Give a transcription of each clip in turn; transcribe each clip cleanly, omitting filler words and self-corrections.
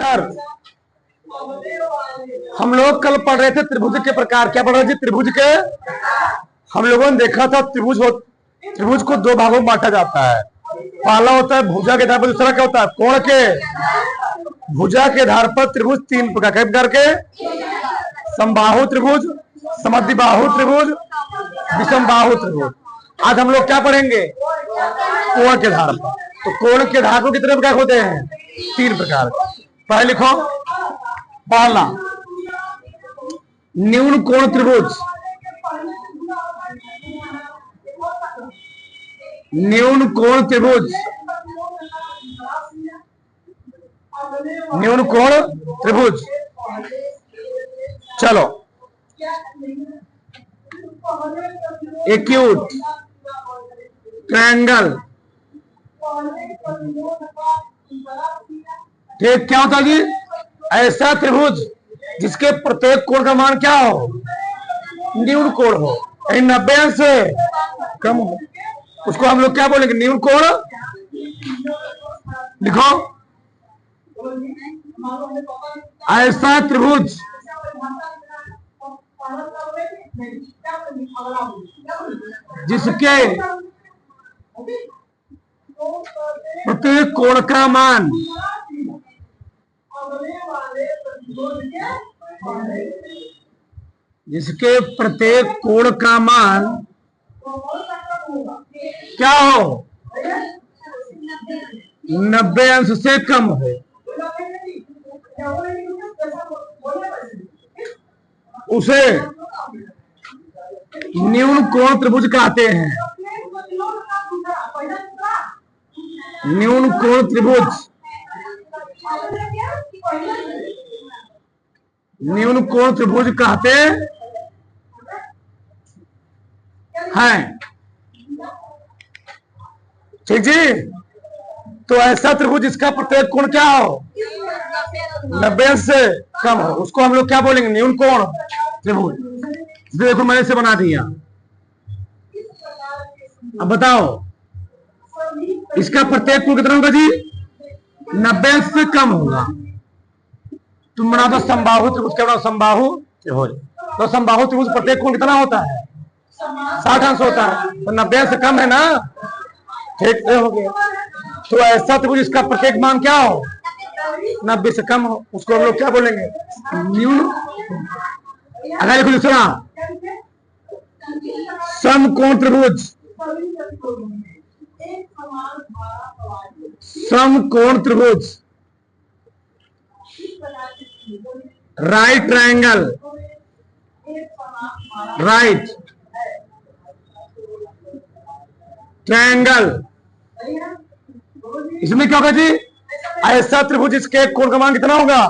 Sir हम लोग कल पढ़ रहे थे त्रिभुज के प्रकार। क्या पढ़ रहे थे? त्रिभुज के। हम लोगों ने देखा था त्रिभुज को दो भागों में बांटा जाता है। पहला होता है भुजा के आधार पर, दूसरा क्या होता है? कोण के। भुजा के आधार पर त्रिभुज तीन प्रकार के: समबाहु त्रिभुज, समद्विबाहु त्रिभुज, विषमबाहु त्रिभुज। आज हम लोग क्या पढ़ेंगे? कोण के आधार पर। तो कोण के आधार पर कितने प्रकार होते हैं? तीन प्रकार। पहले लिखो। पहला न्यून कोण त्रिभुज। न्यून कोण त्रिभुज, न्यून कोण त्रिभुज। चलो, एक्यूट ट्रायंगल। ठीक, क्या होता है जी? ऐसा त्रिभुज जिसके प्रत्येक कोण का मान क्या हो? न्यून कोण हो, 90 अंश से कम हो, उसको हम लोग क्या बोलेंगे? न्यून कोण। लिखो। ऐसा त्रिभुज जिसके प्रत्येक कोण का मान क्या हो? 90 अंश से कम हो, उसे न्यून कोण त्रिभुज कहते हैं। न्यून कोण त्रिभुज, न्यून कोण त्रिभुज कहते हैं। ठीक जी। तो ऐसा त्रिभुज जिसका प्रत्येक कोण क्या हो? 90 अंश से कम हो, उसको हम लोग क्या बोलेंगे? न्यून कोण त्रिभुज। देखो मैंने इसे बना दिया। अब बताओ इसका प्रत्येक कोण कितना होगा जी? 90 अंश से कम होगा। तुम बना दो समबाहु त्रिभुज। क्या बनाओ? समबाहु त्रिभुज। तो समबाहु त्रिभुज प्रत्येक कोण कितना होता है? 60 अंश होता है। तो 90 अंश से कम है ना? ठीक हो गया। तो ऐसा त्रिभुज इसका प्रत्येक मान क्या हो? 90 से कम हो, उसको हम लोग क्या बोलेंगे? न्यून। अगर लिखो दूसरा समकोण त्रिभुज। समकोण त्रिभुज, राइट ट्रायंगल, राइट ट्रायंगल। इसमें क्या होगा जी? ऐसा त्रिभुज इसके कोण का मान कितना होगा?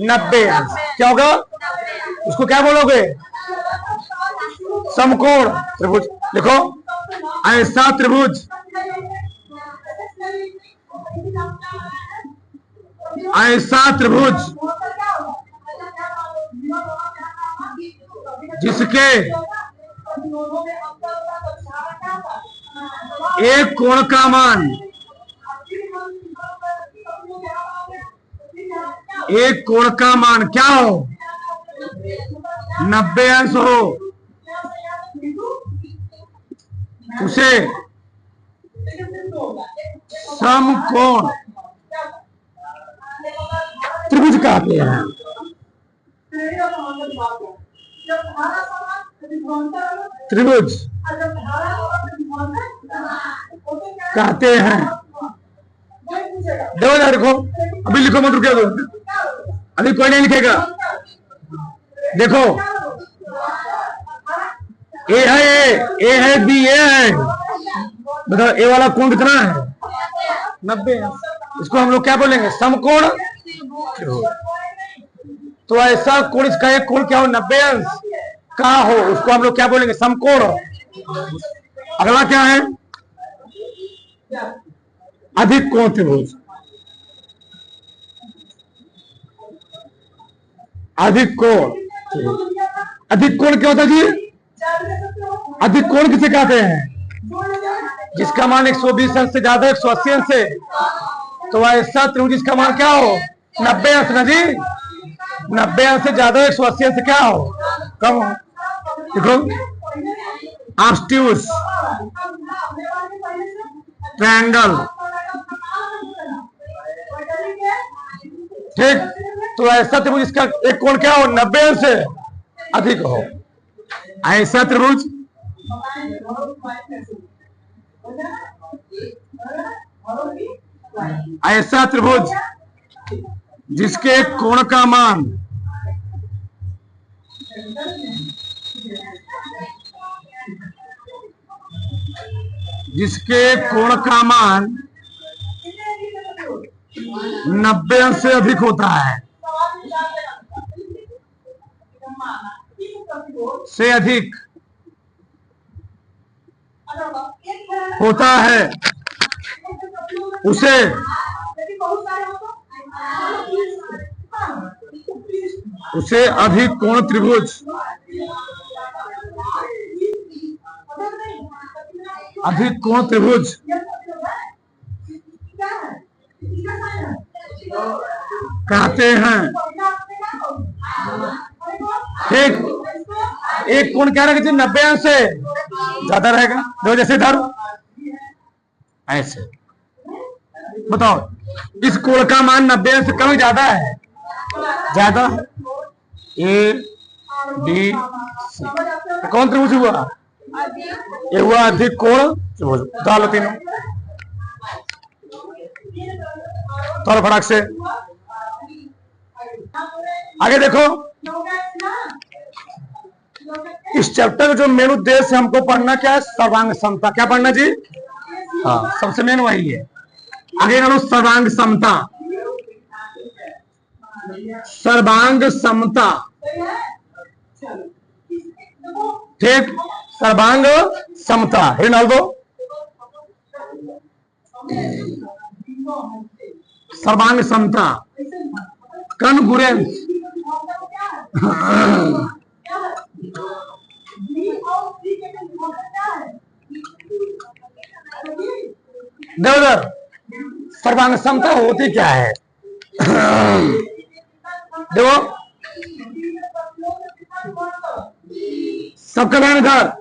90 अंश। क्या होगा? उसको क्या बोलोगे? समकोण त्रिभुज। लिखो। ऐसा त्रिभुज, ऐसा त्रिभुज जिसके एक कोण का मान, एक कोण का मान क्या हो? 90 अंश हो, उसे समकोण त्रिभुज कहते हैं। त्रिभुज कहते हैं। देखो, अभी लिखो, मत रुकिए, अभी कोई नहीं लिखेगा। देखो, ए है बी, ए है। बताओ ए वाला कोण कितना है? 90। इसको हम लोग क्या बोलेंगे? समकोण। तो ऐसा कोण, इसका एक कोण क्या हो? 90 अंश का हो, उसको हम लोग क्या बोलेंगे? समकोण। अगला क्या है? अधिक कोण त्रिभुज। अधिक कोण। अधिक कोण क्या होता है जी? अधिक कोण किसे कहते हैं? जिसका मान 120 अंश से ज्यादा, 180 अंश से। तो ऐसा त्रिभुज जिसका मान क्या हो? 90 अंश ना जी, 90 अंश से ज्यादा 180 अंश क्या हो, कम हो। देखो ऑब्ट्यूस ट्रायंगल, ठीक। तो ऐसा त्रिभुज इसका एक कोण क्या हो, 90 अंश से अधिक हो। ऐसा त्रिभुज ऐसा त्रिभुज जिसके कोण का मान जिसके कोण का मान 90 अंश से अधिक होता है, से अधिक होता है, उसे अधिक कोण त्रिभुज, अधिक कोण त्रिभुज कहते हैं, ठीक। एक कोण क्या रहेगा, 90 अंश से ज्यादा रहेगा। देखो जैसे इधर ऐसे, बताओ इस कोण का मान 90 अंश से कम ज्यादा है, ज्यादा। ए बी सी कौन त्रिभुज हुआ, ये हुआ अधिक कोण त्रिभुज। डालो तीनों थोड़ा फटाक से आगे देखो। इस चैप्टर का जो मेन उद्देश्य हमको पढ़ना क्या है, सर्वांग समता। क्या पढ़ना जी, हाँ सबसे मेन वही है। आगे करो सर्वांग समता, सर्वांग समता, ठीक। सर्वांग समता है, डाल दो सर्वांग समता, कॉन्ग्रुएंस, देखो सर्वांग समता होती क्या है, देखो सबका ध्यान इधर।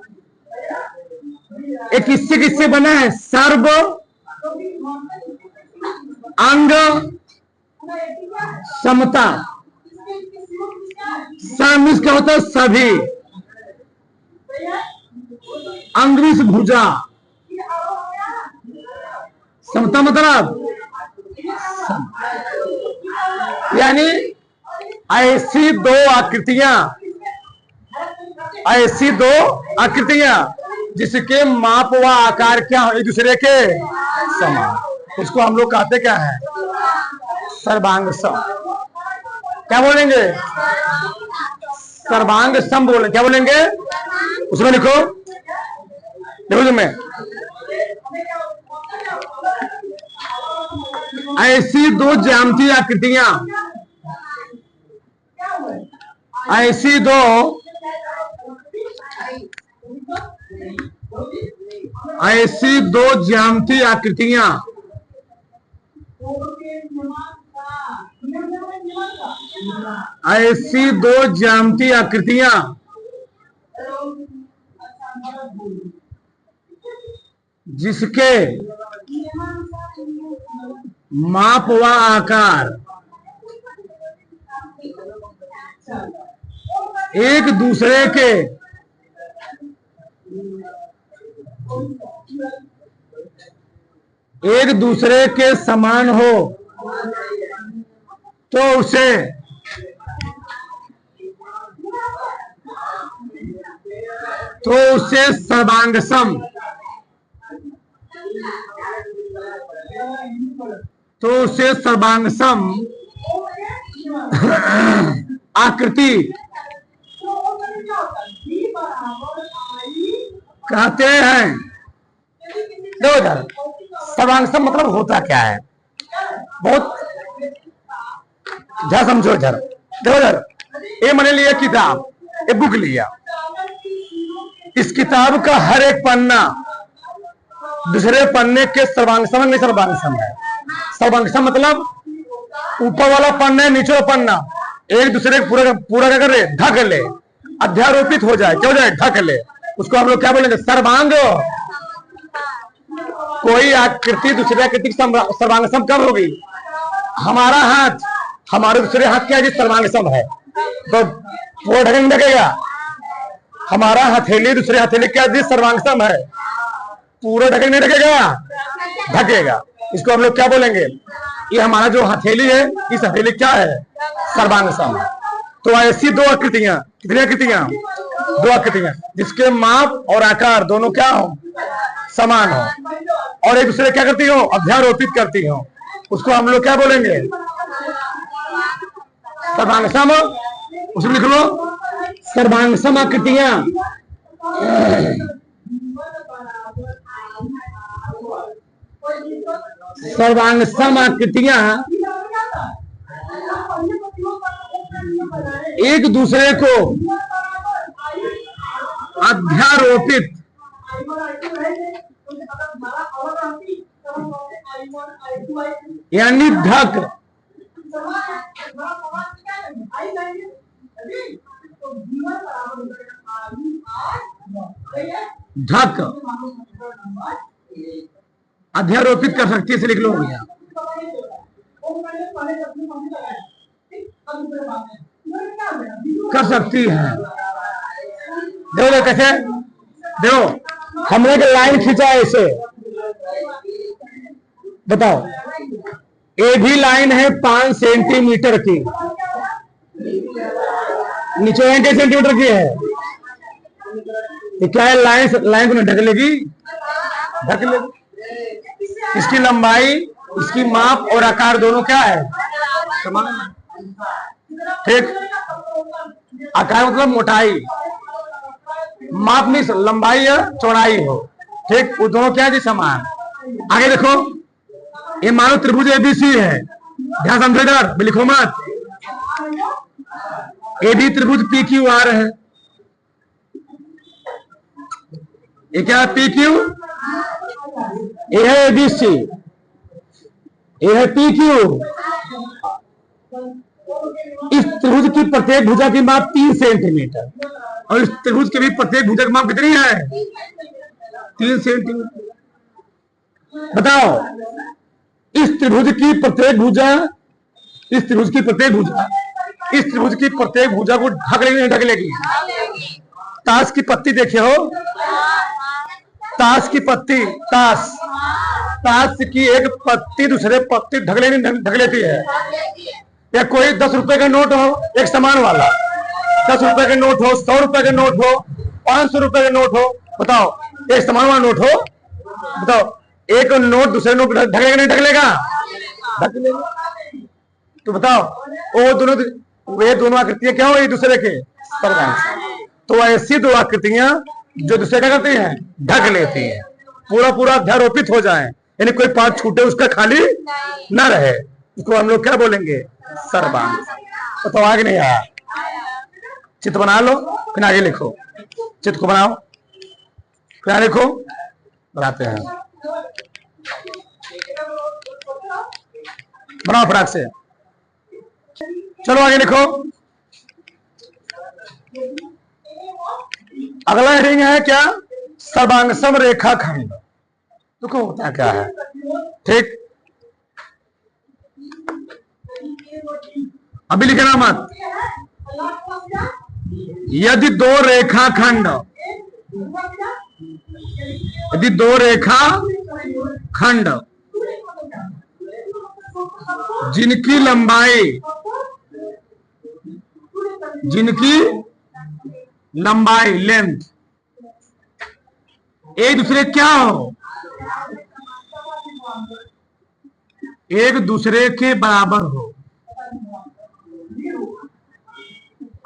एक किससे किससे बना है, सर्व अंग समता। सम क्या होता है, सभी। अंग्रिस भुजा, समता मतलब यानी ऐसी दो आकृतियां, ऐसी दो आकृतियां जिसके माप व आकार क्या हो, एक दूसरे के समान, उसको हम लोग कहते क्या है, सर्वांग सम। क्या बोलेंगे, सर्वांग सम बोले। क्या बोलेंगे, उसमें लिखो, देखो तुम्हें ऐसी दो ज्यामितीय आकृतियां, ऐसी दो ज्यामितीय आकृतियां ऐसी दो ज्यामितीय आकृतियां जिसके माप व आकार एक दूसरे के समान हो तो उसे सर्वांग सम, सर्वांग सम आकृति कहते हैं। दो इधर सर्वांग सम मतलब होता क्या है, बहुत ध्यान समझो इधर। देखो इधर, ये मैंने लिया किताब, ये बुक लिया, इस किताब का हर एक पन्ना दूसरे पन्ने के सर्वांग सम नहीं, सर्वांग सम है। सर्वांग सम मतलब ऊपर वाला पन्ना है, नीचे वाला पन्ना एक दूसरे को पूरा पूरा क्या कर ले, ढक ले, अध्यारोपित हो जाए, क्या हो जाए, ढक ले। उसको हम लोग क्या बोलेंगे, सर्वांग। कोई आकृति दूसरे आकृति सर्वांग सम कब होगी, हमारा हाथ हमारे दूसरे हाथ क्या है, सर्वांग सम है तो वो ढकेंगे ढकेगा। हमारा हथेली दूसरे हथेली क्या है, सर्वांग सम है, पूरा ढकेंगे नहीं ढकेगा, ढकेगा। इसको हम लोग क्या बोलेंगे, ये हमारा जो हथेली है, इस हथेली क्या है, सर्वांग सम। तो ऐसी दो आकृतियां, कितनी आकृतियां, दो आकृतियां जिसके माप और आकार दोनों क्या हो, समान हो और एक दूसरे क्या करती हो, अध्यारोपित करती हो, उसको हम लोग क्या बोलेंगे, सर्वांग सम। उसमें लिख लो सर्वांग सम आकृतियां। सर्वांग सम आकृतियां एक दूसरे को अध्यारोपित यानी ढक, ढक अध्यारोपित कर सकती है, इसे लिख लो भैया। कर सकती है, देखो कैसे, देखो हमने एक लाइन खींचा है इसे, बताओ ये भी लाइन है 5 सेंटीमीटर की, नीचे कितने सेंटीमीटर की है, ये क्या है, लाइन को ढक लेगी, ढक लेगी। इसकी लंबाई, इसकी माप और आकार दोनों क्या है, समान। ठीक, आकार मतलब मोटाई, माप में लंबाई या चौड़ाई हो, ठीक, वो दोनों क्या है जी, समान। आगे देखो, ये मानो त्रिभुज एबीसी है, ध्यान समझो इधर, लिखो मत। एबी त्रिभुज पी क्यू आर है, ये क्या है, पी क्यू, ये है एबीसी, ये है पी क्यू। इस त्रिभुज की प्रत्येक भुजा की माप 3 सेंटीमीटर और इस त्रिभुज के भी प्रत्येक भुजा की माप कितनी है, 3 सेंटीमीटर। बताओ इस त्रिभुज की प्रत्येक भुजा, इस त्रिभुज की प्रत्येक भुजा, इस त्रिभुज की प्रत्येक भुजा को ढक लेगी, नहीं ढक लेगी। ताश की पत्ती देखे हो, ताश की पत्ती, ताश की एक पत्ती दूसरे पत्ती ढक लेती है। या कोई 10 रुपए का नोट हो, एक समान वाला, 10 रुपए का नोट हो, 100 रुपए का नोट हो, 500 रुपए का नोट हो, बताओ एक समान वाला नोट हो, बताओ एक नोट दूसरे नोट ढकेगा नहीं ढकेगा, ढक लेगा। तो बताओ वो दोनों, वे दोनों आकृतियां क्या हो, एक दूसरे के सर्वांग सम। तो ऐसी दो आकृतियां जो दूसरे क्या करती हैं, ढक लेती हैं, पूरा पूरा अध्यारोपित हो जाए, यानी कोई पार्ट छूटे उसका खाली ना रहे, उसको हम लोग क्या बोलेंगे, सर्वांग सम। तो आगे नहीं आया, चित्र बना लो, फिर आगे लिखो, चित्र को बनाओ, फिर आगे लिखो, बनाते हैं, बनाओ फटाक से, चलो आगे लिखो। अगला हेडिंग है क्या, सर्वांग सम रेखाखंड। तो क्या होता है, क्या है, ठीक, अभी लिखना मत। यदि दो रेखाखंड, यदि दो रेखाखंड जिनकी लंबाई लेंथ एक दूसरे क्या हो, एक दूसरे के बराबर हो,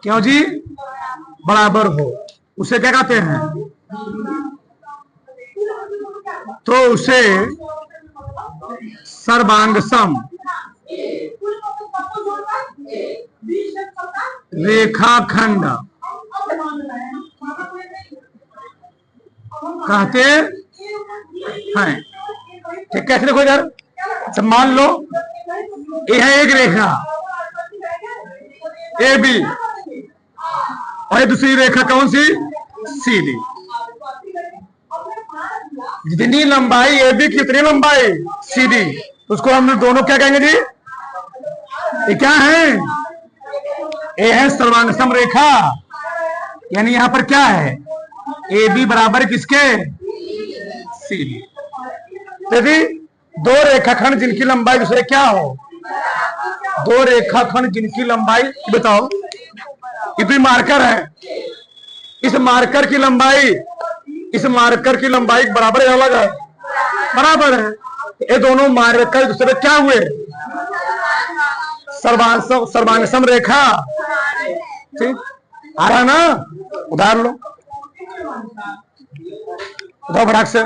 क्यों जी, बराबर हो, उसे क्या कहते हैं, तो उसे सर्वांग सम रेखाखंड कहते हैं। ठीक, कैसे देखो इधर, मान लो ये है एक रेखा ए बी, और ये दूसरी रेखा कौन सी? C D. जितनी लंबाई ए बी, कितनी लंबाई सी डी, उसको हम दोनों क्या कहेंगे जी? ये क्या है? ए है सर्वांग रेखा, यानी यहां पर क्या है? ए बी बराबर किसके? C D. यदि दो रेखाखंड जिनकी लंबाई दूसरे क्या हो, दो रेखाखंड जिनकी लंबाई, बताओ, ये भी मार्कर है, इस मार्कर की लंबाई, इस मार्कर की लंबाई बराबर है अलग है? बराबर है। ये दोनों मार्कर दूसरे क्या हुए? सर्वांग रेखा। ठीक आ रहा ना? उधार लो, उधार फटाक से।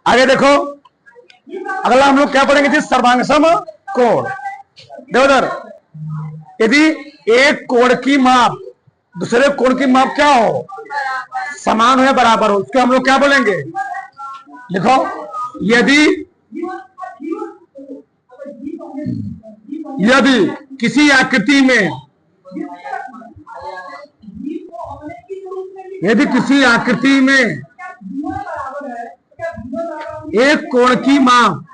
आगे देखो, अगला हम लोग क्या पढ़ेंगे जी? सर्वांगसम कोण। देखो उधर, यदि एक कोण की माप दूसरे कोण की माप क्या हो? समान हो या बराबर हो, उसको हम लोग क्या बोलेंगे? लिखो, यदि किसी आकृति में, यदि किसी आकृति में एक कोण की माप,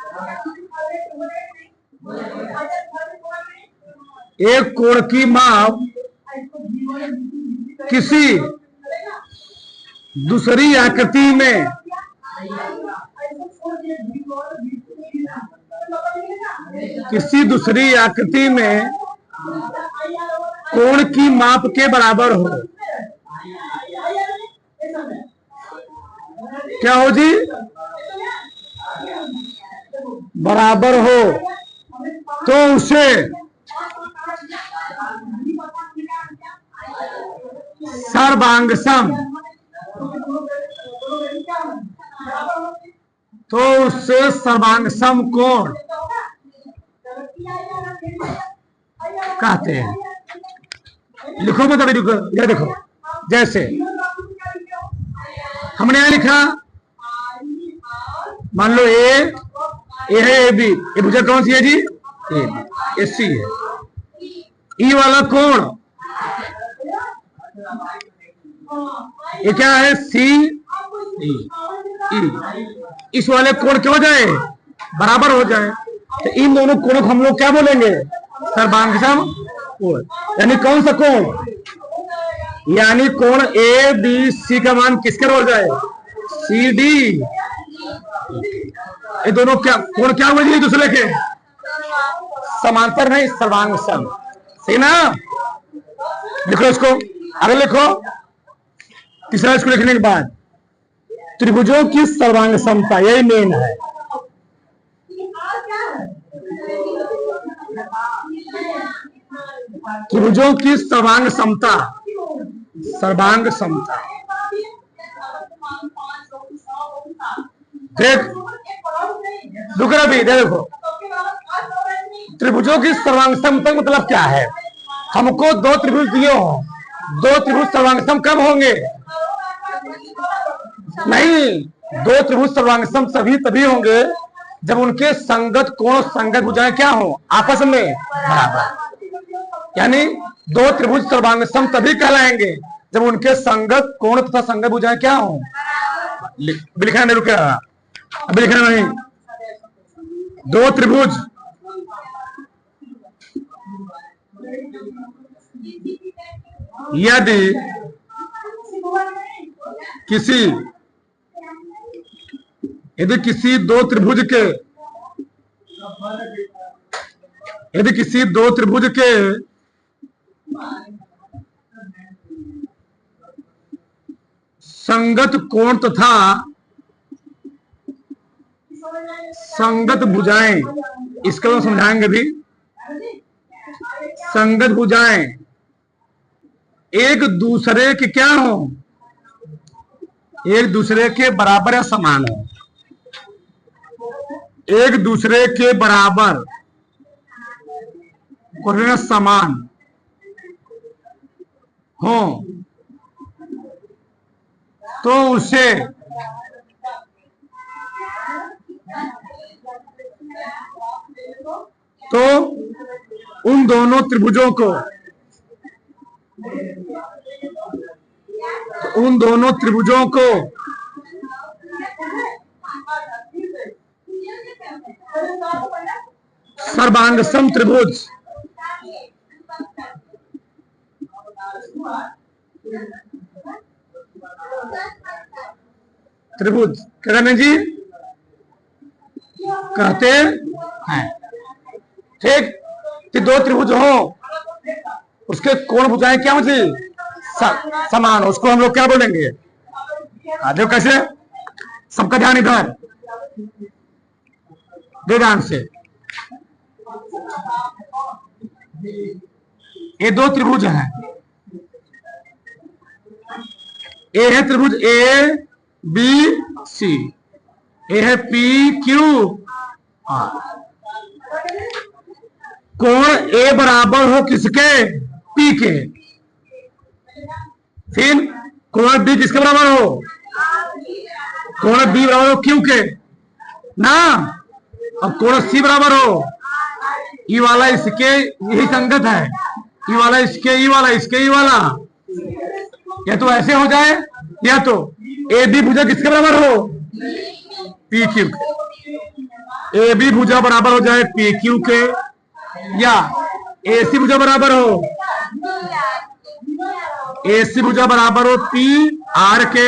एक कोण की माप किसी दूसरी आकृति में कोण की माप के बराबर हो, क्या हो जी? बराबर हो, तो उसे सर्वांगसम, तो उससे सर्वांगसम कोण कहते हैं। लिखो मत, अभी रुको, ये देखो, जैसे हमने यहां लिखा, मान लो ए है ए बी, ये भुजा कौन सी है जी? ए बी, सी है। ई वाला कोण, ये क्या है? सी ई। इस वाले कोण क्या हो जाए? बराबर हो जाए, तो इन दोनों कोणों को हम लोग क्या बोलेंगे? सर्वांगसम कोण। यानी कौन सा कोण? यानी कोण ए बी सी का मान किसके हो जाए? C D. ये दोनों क्या कोण क्या हुए जी? दूसरे के समांतर नहीं, सर्वांगसम। सही ना? लिखो इसको, आगे लिखो। तीसरा इसको लिखने के बाद त्रिभुजों की सर्वांग समता, यही मेन है। त्रिभुजों की सर्वांग समता, सर्वांग समता। देख दुकरा भी देखो, त्रिभुजों की सर्वांग समता मतलब क्या है? हमको दो त्रिभुज दिए हो, दो त्रिभुज सर्वांगसम कब होंगे? नहीं, दो त्रिभुज सर्वांगसम तभी होंगे जब उनके संगत कोण, संगत भुजाएं क्या हो? आपस में बराबर। यानी दो त्रिभुज सर्वांगसम तभी कहलाएंगे जब उनके संगत कोण तथा संगत भुजाएं क्या हो? लिखना नहीं, रुके, अभी लिखना नहीं। दो त्रिभुज यदि किसी दो त्रिभुज के संगत कोण तथा संगत भुजाएं, इसका हम समझाएंगे भी। संगत भुजाएं एक दूसरे के क्या हो? एक दूसरे के बराबर या समान हो, एक दूसरे के बराबर और समान हो, तो उसे दोनों त्रिभुजों को, उन दोनों त्रिभुजों को सर्वांगसम त्रिभुज, त्रिभुज क्या करने जी कहते हैं। ठीक, कि दो त्रिभुज हो, उसके कोण भुजाएं क्या होती समान, उसको हम लोग क्या बोलेंगे। देखो कैसे, सबका ध्यान इधर दे ध्यान से। ये दो त्रिभुज हैं, ए है त्रिभुज ए बी सी, ए है पी क्यू आर। कोण ए बराबर हो किसके, पी के। फिर कोण बी किसके बराबर हो, कोण बी बराबर हो क्यू के ना। अब कोण सी बराबर हो, ई वाला इसके यही संगत है, ई वाला इसके, ई वाला इसके, ई वाला। या तो ऐसे हो जाए, या तो ए बी भुजा किसके बराबर हो, पी क्यू के। ए बी भुजा बराबर हो जाए पी क्यू के, या ए सी भुजा बराबर हो, ए सी भुजा बराबर हो पी आर के,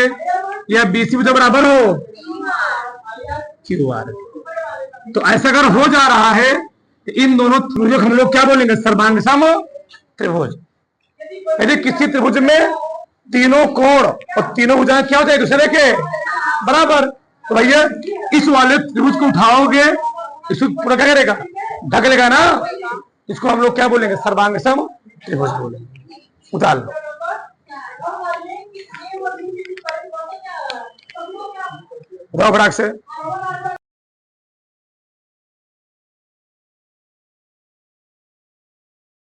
या बी सी भुजा बराबर हो क्यू आर के। तो ऐसा अगर हो जा रहा है तो इन दोनों त्रिभुजों को हम लोग क्या बोलेंगे, सर्वांगसम त्रिभुज। यदि किसी त्रिभुज में तीनों कोण और तीनों भुजाएं क्या हो जाए दूसरे के बराबर, तो भैया इस वाले त्रिभुज को उठाओगे, इसको पूरा क्या करेगा, ढक लेगा ना। इसको हम लोग क्या बोलेंगे, सर्वांगसम त्रिभुज बोलेंगे। उतार लो, रॉ फटाक से।